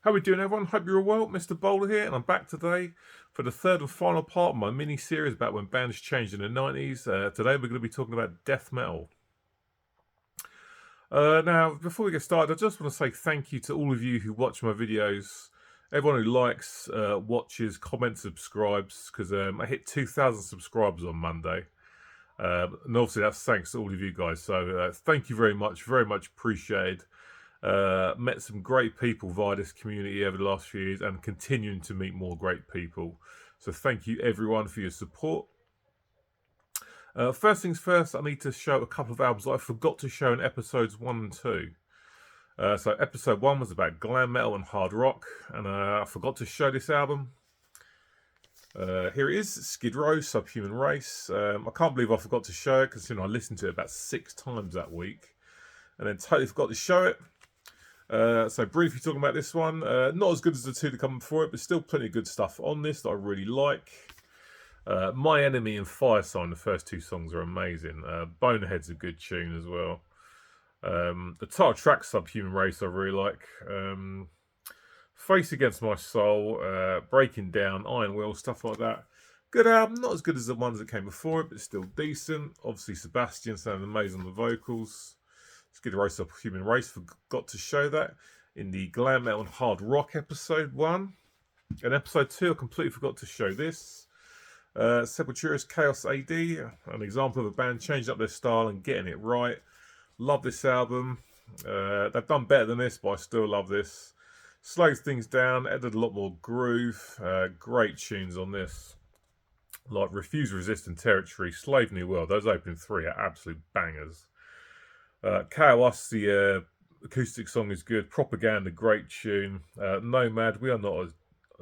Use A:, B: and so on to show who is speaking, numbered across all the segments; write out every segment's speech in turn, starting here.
A: How we doing, everyone? Hope you're all well. Mr. Bowler here, and I'm back today for the third and final part of my mini-series about when bands changed in the 90s. Today we're going to be talking about death metal. Now, before we get started, I just want to say thank you to all of you who watch my videos, everyone who likes, watches, comments, subscribes, because I hit 2,000 subscribers on Monday. And obviously that's thanks to all of you guys, so thank you very much appreciated. Met some great people via this community over the last few years and continuing to meet more great people. So thank you everyone for your support. First things first, I need to show a couple of albums that I forgot to show in episodes 1 and 2. So episode 1 was about glam metal and hard rock, and I forgot to show this album. Here it is, Skid Row, Subhuman Race. I can't believe I forgot to show it, considering I listened to it about 6 times that week. And then totally forgot to show it. So briefly talking about this one, not as good as the two that come before it, but still plenty of good stuff on this that I really like. My Enemy and Fire Sign, the first 2 songs are amazing. Bonehead's a good tune as well. The title track, Subhuman Race, I really like. Face Against My Soul, Breaking Down, Iron Will, stuff like that. Good album, not as good as the ones that came before it, but still decent. Obviously Sebastian sounded amazing on the vocals. Skid Row, Subhuman Race, forgot to show that in the glam metal and hard rock episode 1. And episode 2, I completely forgot to show this. Sepultura's Chaos AD, an example of a band changing up their style and getting it right. Love this album. They've done better than this, but I still love this. Slows things down, added a lot more groove. Great tunes on this. Like Refuse, Resist and Territory, Slave New World. Those opening 3 are absolute bangers. Chaos, the acoustic song is good. Propaganda, great tune. Nomad, We Are Not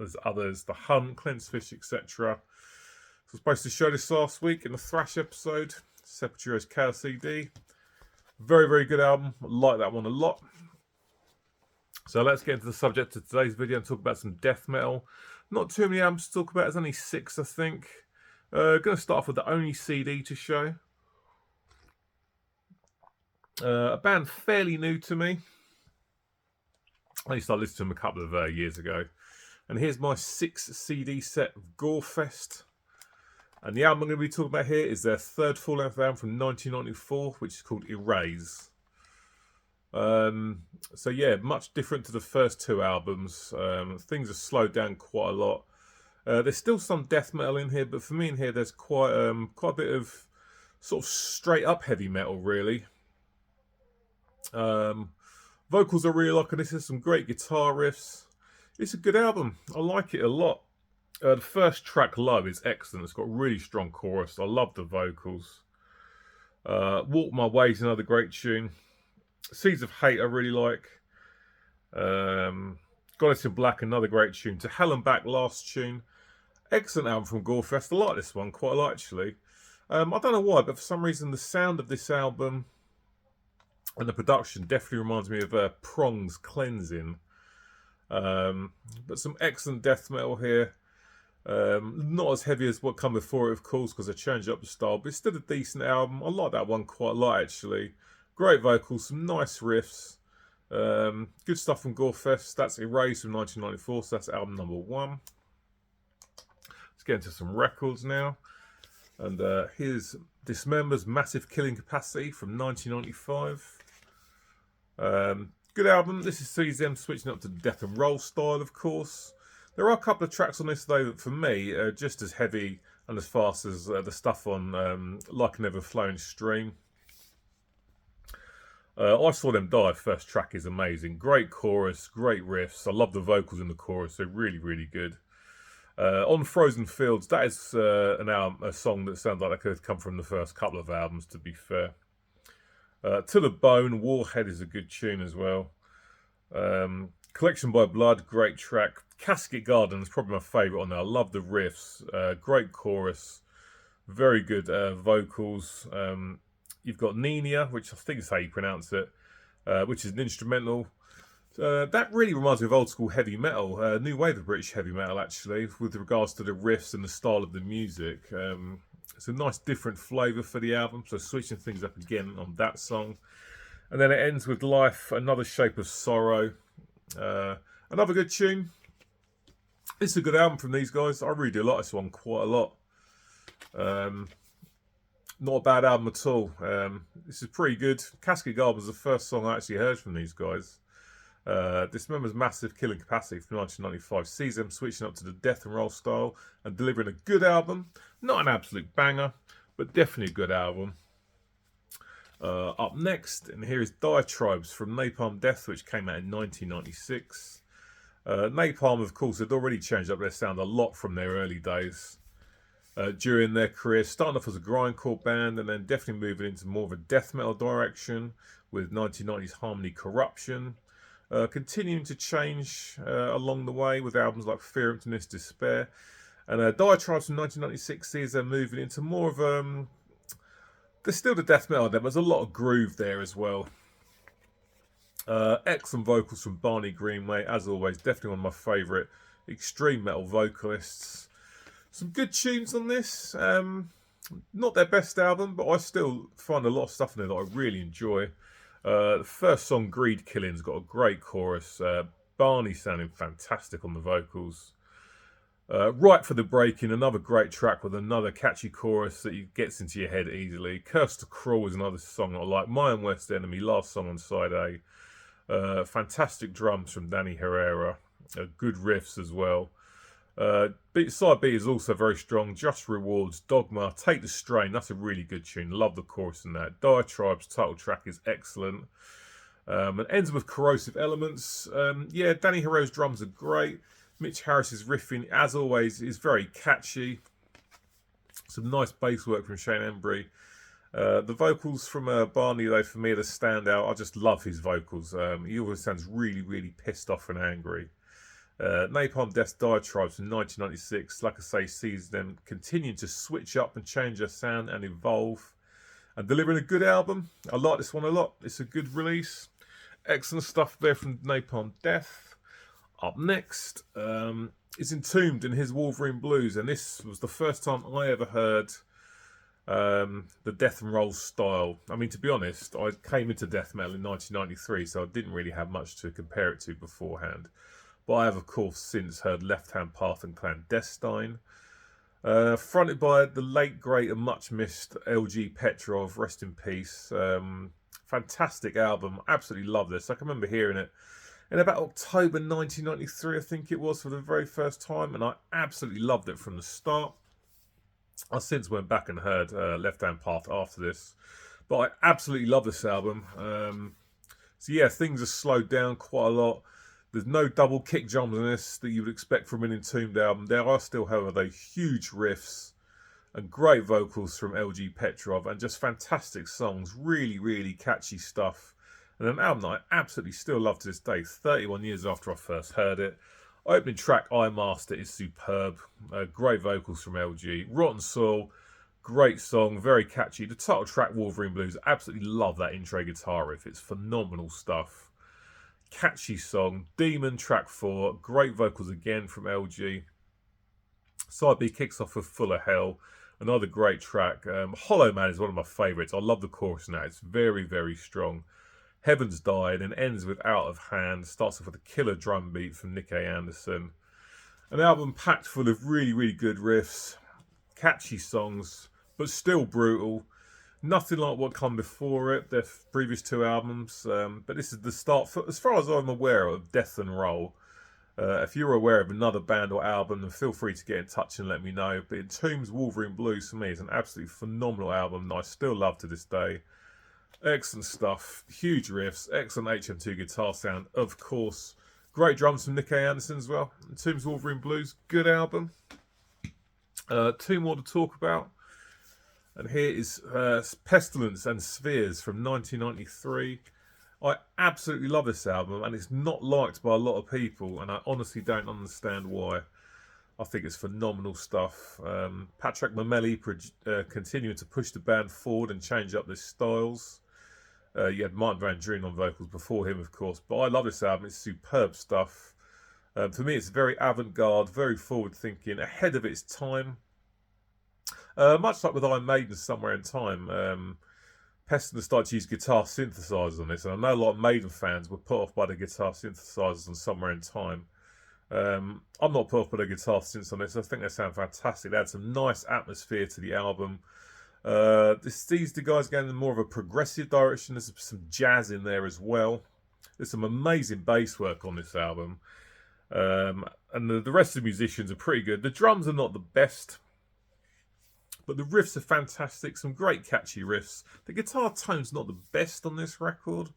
A: as Others. The Hunt, Cleansed Fish, etc. I was supposed to show this last week in the Thrash episode. Sepultura's Chaos CD. Very, very good album. I like that one a lot. So let's get into the subject of today's video and talk about some death metal. Not too many albums to talk about. There's only 6, I think. Going to start off with the only CD to show. A band fairly new to me. I only started listening to them a couple of years ago. And here's my 6 CD set of Gorefest. And the album I'm going to be talking about here is their third full-length album from 1994, which is called Erase. So yeah, much different to the first 2 albums. Things are slowed down quite a lot. There's still some death metal in here, but for me in here there's quite a bit of sort of straight up heavy metal, really. Vocals are really like, and this is some great guitar riffs. It's a good album. I like it a lot. The first track, Low, is excellent. It's got a really strong chorus. I love the vocals. Walk My Way is another great tune. Seeds of Hate I really like. Goddess in Black, another great tune. To Hell and Back, last tune. Excellent album from Gorefest. I like this one quite a lot, actually. I don't know why, but for some reason the sound of this album and the production definitely reminds me of Prong's Cleansing. But some excellent death metal here. Not as heavy as what come before it, of course, because I changed up the style, but it's still a decent album. I like that one quite a lot, actually. Great vocals, some nice riffs. Good stuff from Gorefest. That's Erase from 1994, so that's album number 1. Let's get into some records now. And here's Dismember's Massive Killing Capacity from 1995. Good album. This sees them switching up to the death and roll style, of course. There are a couple of tracks on this, though, that for me are just as heavy and as fast as the stuff on Like an Ever-Flowing Stream. I Saw Them Die, first track is amazing. Great chorus, great riffs. I love the vocals in the chorus, they're really, really good. On Frozen Fields, that is a song that sounds like that could have come from the first couple of albums, to be fair. To the Bone, Warhead is a good tune as well. Collection by Blood, great track. Casket Garden is probably my favourite on there. I love the riffs. Great chorus. Very good vocals. You've got Nina, which I think is how you pronounce it, which is an instrumental. That really reminds me of old school heavy metal, new wave of British heavy metal, actually, with regards to the riffs and the style of the music. It's a nice different flavour for the album, so switching things up again on that song. And then it ends with Life, Another Shape of Sorrow. Another good tune. It's a good album from these guys. I really do like this one quite a lot. Not a bad album at all. This is pretty good. Cascade Garden was the first song I actually heard from these guys. Dismember's massive killing capacity from 1995 sees them switching up to the death and roll style and delivering a good album. Not an absolute banger, but definitely a good album. Up next, and here is Diatribes from Napal Death, which came out in 1996. Napalm, of course, had already changed up their sound a lot from their early days. During their career, starting off as a grindcore band and then definitely moving into more of a death metal direction with 1990s Harmony Corruption. Continuing to change along the way with albums like Fear, Emptiness, Despair. And Diatribes from 1996 sees them moving into more of there's still the death metal there, but there's a lot of groove there as well. Excellent vocals from Barney Greenway, as always, definitely one of my favourite extreme metal vocalists. Some good tunes on this. Not their best album, but I still find a lot of stuff in there that I really enjoy. The first song, Greed Killing's got a great chorus. Barney sounding fantastic on the vocals. Right for the Breaking, another great track with another catchy chorus that gets into your head easily. Curse to Crawl is another song I like. My Own Worst Enemy, last song on side A. Fantastic drums from Danny Herrera. Good riffs as well. Side B is also very strong. Just Rewards, Dogma, Take the Strain. That's a really good tune. Love the chorus in that. Diatribes title track is excellent. And ends with Corrosive Elements. Yeah, Danny Herrera's drums are great. Mitch Harris's riffing, as always, is very catchy. Some nice bass work from Shane Embry. The vocals from Barney, though, for me, are the standout. I just love his vocals. He always sounds really, really pissed off and angry. Napalm Death's Diatribes from 1996, like I say, sees them continuing to switch up and change their sound and evolve and delivering a good album. I like this one a lot. It's a good release. Excellent stuff there from Napalm Death. Up next is Entombed in his Wolverine Blues, and this was the first time I ever heard the death and roll style. I mean, to be honest, I came into death metal in 1993, so I didn't really have much to compare it to beforehand. But I have, of course, since heard Left Hand Path and Clandestine. Fronted by the late, great and much missed LG Petrov, rest in peace. Fantastic album. Absolutely love this. I can remember hearing it in about October 1993, I think it was, for the very first time. And I absolutely loved it from the start. I since went back and heard Left Hand Path after this. But I absolutely love this album. So yeah, things are slowed down quite a lot. There's no double kick drums in this that you would expect from an Entombed album. There are still, however, huge riffs and great vocals from LG Petrov and just fantastic songs. Really, really catchy stuff. And an album that I absolutely still love to this day, 31 years after I first heard it. Opening track, I Master, is superb. Great vocals from LG. Rotten Soul, great song, very catchy. The title track, Wolverine Blues, absolutely love that intro guitar riff. It's phenomenal stuff. Catchy song. Demon, track 4, great vocals again from LG. Side B kicks off with Full of Hell, another great track. Hollow Man is one of my favourites. I love the chorus in that. It's very, very strong. Heaven's Died and ends with Out of Hand. Starts off with a killer drum beat from Nick A. Anderson. An album packed full of really, really good riffs, catchy songs, but still brutal. Nothing like what come before it, their previous two albums. But this is the start, as far as I'm aware, of Death and Roll. If you're aware of another band or album, then feel free to get in touch and let me know. But Entombed's Wolverine Blues, for me, is an absolutely phenomenal album that I still love to this day. Excellent stuff, huge riffs, excellent HM2 guitar sound, of course. Great drums from Nick A. Anderson as well. Entombed's Wolverine Blues, good album. Two more to talk about. And here is Pestilence and Spheres from 1993. I absolutely love this album, and it's not liked by a lot of people, and I honestly don't understand why. I think it's phenomenal stuff. Patrick Mameli continuing to push the band forward and change up their styles. You had Martin Van Dreen on vocals before him, of course, but I love this album. It's superb stuff. For me, it's very avant-garde, very forward-thinking, ahead of its time. Much like with Iron Maiden, Somewhere in Time. Pestilence started to use guitar synthesizers on this, and I know a lot of Maiden fans were put off by the guitar synthesizers on Somewhere in Time. I'm not put off by the guitar synths on this. I think they sound fantastic. They add some nice atmosphere to the album. These guys going in more of a progressive direction. There's some jazz in there as well. There's some amazing bass work on this album. And the rest of the musicians are pretty good. The drums are not the best, but the riffs are fantastic. Some great catchy riffs. The guitar tone's not the best on this record,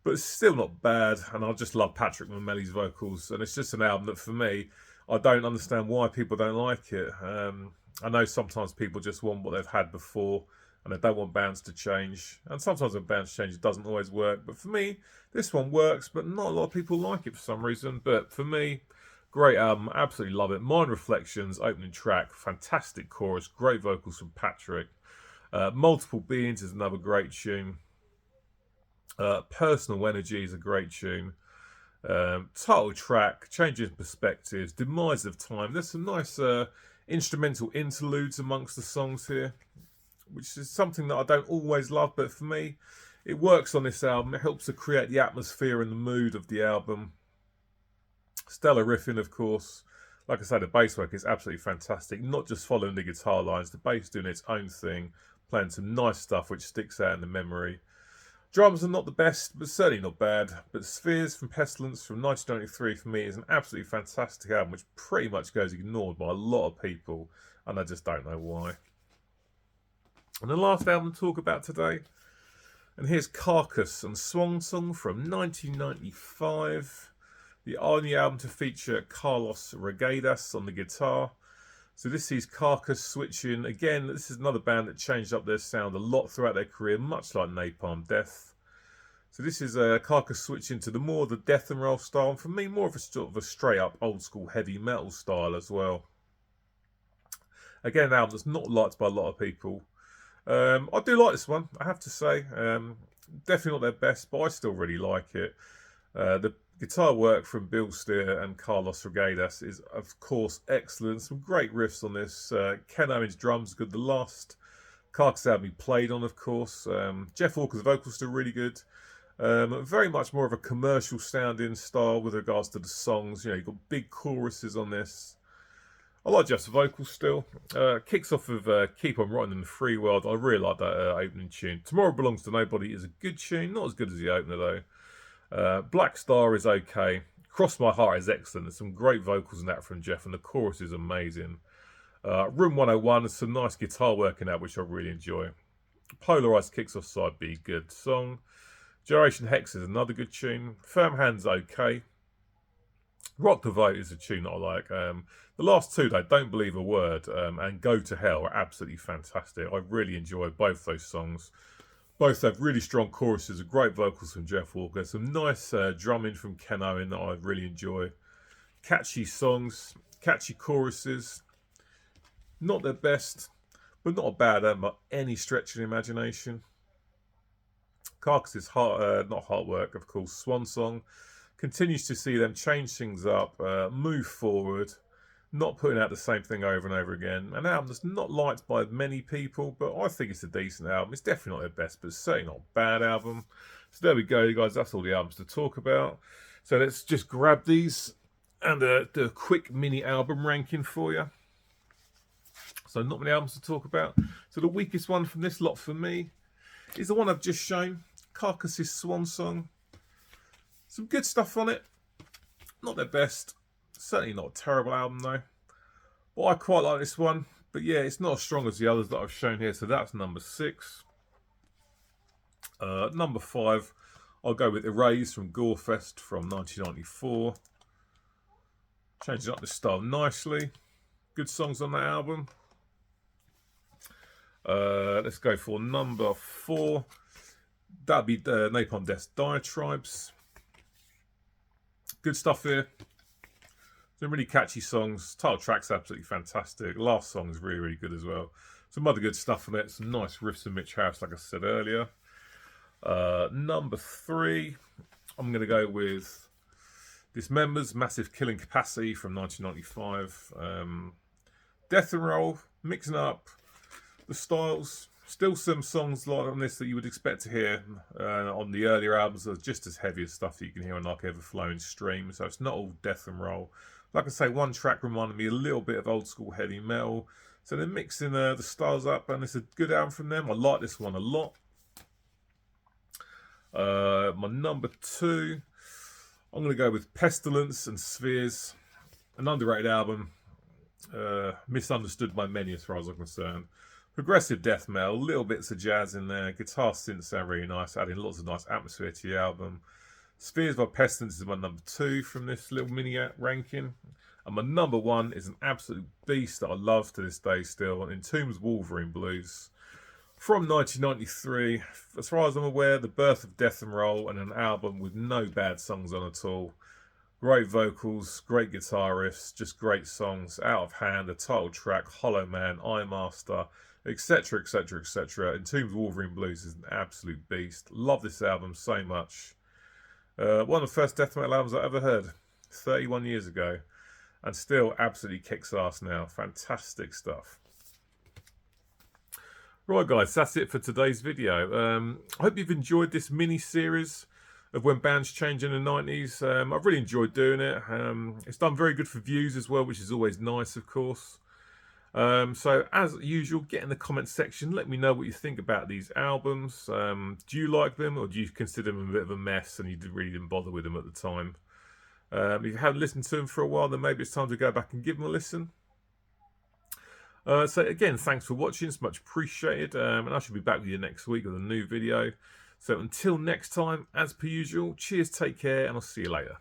A: but it's still not bad. And I just love Patrick Mameli's vocals. And it's just an album that, for me, I don't understand why people don't like it. I know sometimes people just want what they've had before, and they don't want bands to change. And sometimes when bands change, it doesn't always work. But for me, this one works, but not a lot of people like it for some reason. But for me, great album, absolutely love it. Mind Reflections, opening track, fantastic chorus, great vocals from Patrick. Multiple Beings is another great tune. Personal Energy is a great tune. Title track, Changing Perspectives, Demise of Time. There's some nice instrumental interludes amongst the songs here, which is something that I don't always love, but for me, it works on this album. It helps to create the atmosphere and the mood of the album. Stellar riffing, of course. Like I say, the bass work is absolutely fantastic. Not just following the guitar lines, the bass doing its own thing, playing some nice stuff which sticks out in the memory. Drums are not the best, but certainly not bad. But Spheres from Pestilence from 1993 for me is an absolutely fantastic album, which pretty much goes ignored by a lot of people, and I just don't know why. And the last album to talk about today, and here's Carcass and Swan Song from 1995. The only album to feature Carlos Regadas on the guitar. So this sees Carcass switching. Again, this is another band that changed up their sound a lot throughout their career, much like Napal Death. So this is Carcass switching to the death and roll style, and for me, more of a sort of a straight up old school heavy metal style as well. Again, an album that's not liked by a lot of people. I do like this one, I have to say. Definitely not their best, but I still really like it. The guitar work from Bill Steer and Carlos Regadas is, of course, excellent. Some great riffs on this. Ken Owen's drums are good. The last Carcass album he played on, of course. Jeff Walker's vocals still really good. Very much more of a commercial sounding style with regards to the songs. You know, you've got big choruses on this. I like Jeff's vocals still. Kicks off with Keep On Rotting in the Free World. I really like that opening tune. Tomorrow Belongs to Nobody is a good tune. Not as good as the opener, though. Black Star is okay. Cross My Heart is excellent. There's some great vocals in that from Jeff, and the chorus is amazing. Room 101 is some nice guitar work in that, which I really enjoy. Polarized kicks off side B, good song. Generation Hex is another good tune. Firm Hands okay. Rock the Vote is a tune that I like. The last two, though, Don't Believe a Word and Go to Hell are absolutely fantastic. I really enjoy both those songs. Both have really strong choruses and great vocals from Jeff Walker. Some nice drumming from Ken Owen that I really enjoy. Catchy songs, catchy choruses. Not their best, but not a bad album by any stretch of the imagination. Carcass's not Heartwork, of course, Swan Song, continues to see them change things up, move forward, not putting out the same thing over and over again. An album that's not liked by many people, but I think it's a decent album. It's definitely not their best, but it's certainly not a bad album. So there we go, you guys. That's all the albums to talk about. So let's just grab these and do a quick mini album ranking for you. So not many albums to talk about. So the weakest one from this lot for me is the one I've just shown, Carcass's Swan Song. Some good stuff on it. Not their best. Certainly not a terrible album though. But I quite like this one. But yeah, it's not as strong as the others that I've shown here. So that's number 6. Number 5, I'll go with Erase from Gorefest from 1994. Changing up the style nicely. Good songs on that album. Let's go for number 4. That'd be Napal Death Diatribes. Good stuff here. Some really catchy songs. Title track's absolutely fantastic. Last song is really, really good as well. Some other good stuff on it. Some nice riffs from Mitch House, like I said earlier. Number 3, I'm going to go with Dismember's Massive Killing Capacity from 1995. Death and Roll, mixing up the styles. Still some songs like on this that you would expect to hear on the earlier albums are just as heavy as stuff that you can hear on like Ever-Flowing Stream. So it's not all death and roll. Like I say, one track reminded me a little bit of old school heavy metal. So they're mixing the styles up, and it's a good album from them. I like this one a lot. My number 2, I'm going to go with Pestilence and Spheres. An underrated album. Misunderstood by many as far as I'm concerned. Progressive death metal, little bits of jazz in there. Guitar synths sound really nice, adding lots of nice atmosphere to the album. Spheres by Pestilence is my number 2 from this little mini ranking. And my number 1 is an absolute beast that I love to this day still. Entombed's Wolverine Blues. From 1993, as far as I'm aware, the birth of death and roll, and an album with no bad songs on at all. Great vocals, great guitar riffs, just great songs. Out of Hand, a title track, Hollow Man, Eye Master, etc, etc, etc. Entombed's Wolverine Blues is an absolute beast. Love this album so much. One of the first death metal albums I ever heard, 31 years ago, and still absolutely kicks ass now. Fantastic stuff. Right guys, that's it for today's video. I hope you've enjoyed this mini-series of when bands change in the 90s. I've really enjoyed doing it. It's done very good for views as well, which is always nice, of course. So as usual, get in the comment section. Let me know what you think about these albums. Do you like them, or do you consider them a bit of a mess and you really didn't bother with them at the time? If you haven't listened to them for a while, then maybe it's time to go back and give them a listen. So again, thanks for watching. It's much appreciated. And I shall be back with you next week with a new video. So until next time, as per usual, cheers, take care, and I'll see you later.